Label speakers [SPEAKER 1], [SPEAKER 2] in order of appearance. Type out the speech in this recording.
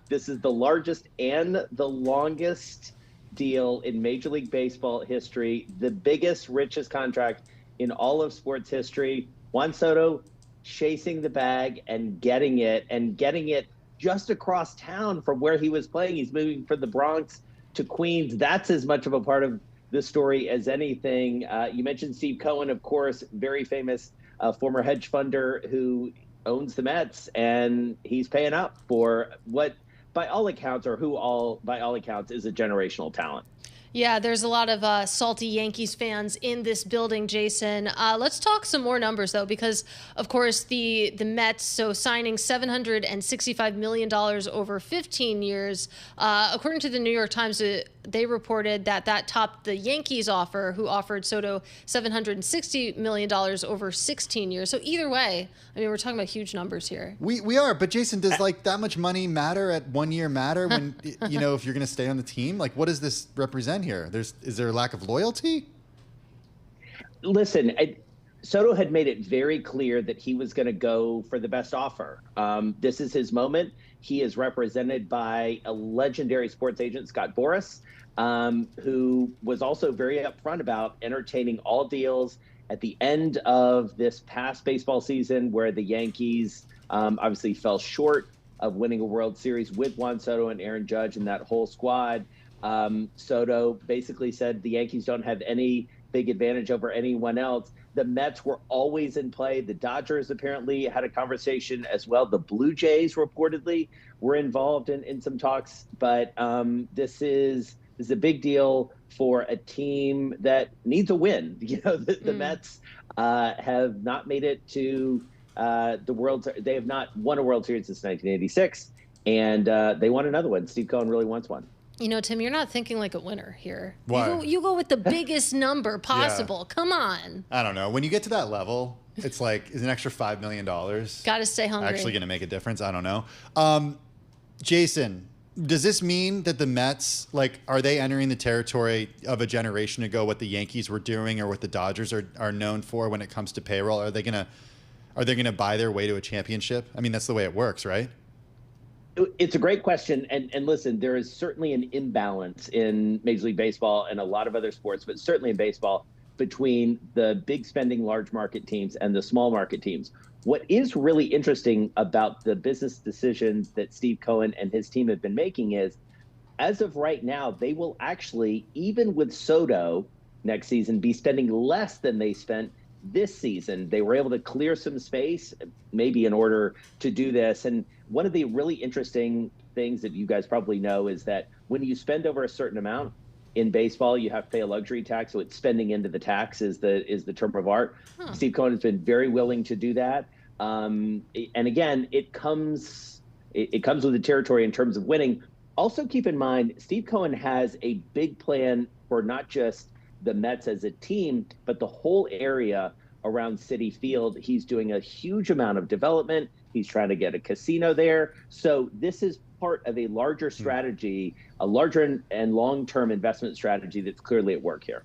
[SPEAKER 1] This is the largest and the longest deal in Major League Baseball history, the biggest, richest contract in all of sports history. Juan Soto chasing the bag and getting it just across town from where he was playing. He's moving from the Bronx to Queens. That's as much of a part of the story as anything. You mentioned Steve Cohen, of course, very famous former hedge funder who owns the Mets, and he's paying up for what, by all accounts, by all accounts, is a generational talent.
[SPEAKER 2] Yeah, there's a lot of salty Yankees fans in this building, Jason. Let's talk some more numbers, though, because, of course, the Mets, so signing $765 million over 15 years. According to the New York Times, they reported that topped the Yankees offer, who offered Soto $760 million over 16 years. So either way, I mean, we're talking about huge numbers here.
[SPEAKER 3] We are, but Jason, does like that much money matter at 1 year matter when, you know, if you're going to stay on the team? Like, what does this represent here? Is there a lack of loyalty?
[SPEAKER 1] Listen, Soto had made it very clear that he was going to go for the best offer. This is his moment. He is represented by a legendary sports agent, Scott Boras, who was also very upfront about entertaining all deals. At the end of this past baseball season, where the Yankees obviously fell short of winning a World Series with Juan Soto and Aaron Judge and that whole squad, Soto basically said the Yankees don't have any big advantage over anyone else. The Mets were always in play. The Dodgers apparently had a conversation as well. The Blue Jays reportedly were involved in some talks, but this is a big deal for a team that needs a win. You know, the Mets have not made it to the World. They have not won a World Series since 1986, and they want another one. Steve Cohen really wants one.
[SPEAKER 2] You know, Tim, you're not thinking like a winner here.
[SPEAKER 3] Why?
[SPEAKER 2] You go with the biggest number possible. Yeah. Come on.
[SPEAKER 3] I don't know. When you get to that level, it's like, is an extra $5 million
[SPEAKER 2] got to stay hungry
[SPEAKER 3] actually going to make a difference? I don't know. Jason, does this mean that the Mets, like, are they entering the territory of a generation ago, what the Yankees were doing or what the Dodgers are known for when it comes to payroll? Are they gonna buy their way to a championship? I mean, that's the way it works, right?
[SPEAKER 1] It's a great question. And listen, there is certainly an imbalance in Major League Baseball and a lot of other sports, but certainly in baseball, between the big spending large market teams and the small market teams. What is really interesting about the business decisions that Steve Cohen and his team have been making is, as of right now, they will actually, even with Soto next season, be spending less than they spent this season. They were able to clear some space, maybe in order to do this. And one of the really interesting things that you guys probably know is that when you spend over a certain amount in baseball, you have to pay a luxury tax. So it's spending into the tax is the term of art. Steve Cohen has been very willing to do that. And again, it comes with the territory in terms of winning. Also keep in mind, Steve Cohen has a big plan for not just the Mets as a team, but the whole area around Citi Field. He's doing a huge amount of development. He's trying to get a casino there. So this is part of a larger strategy, a larger and long-term investment strategy that's clearly at work here.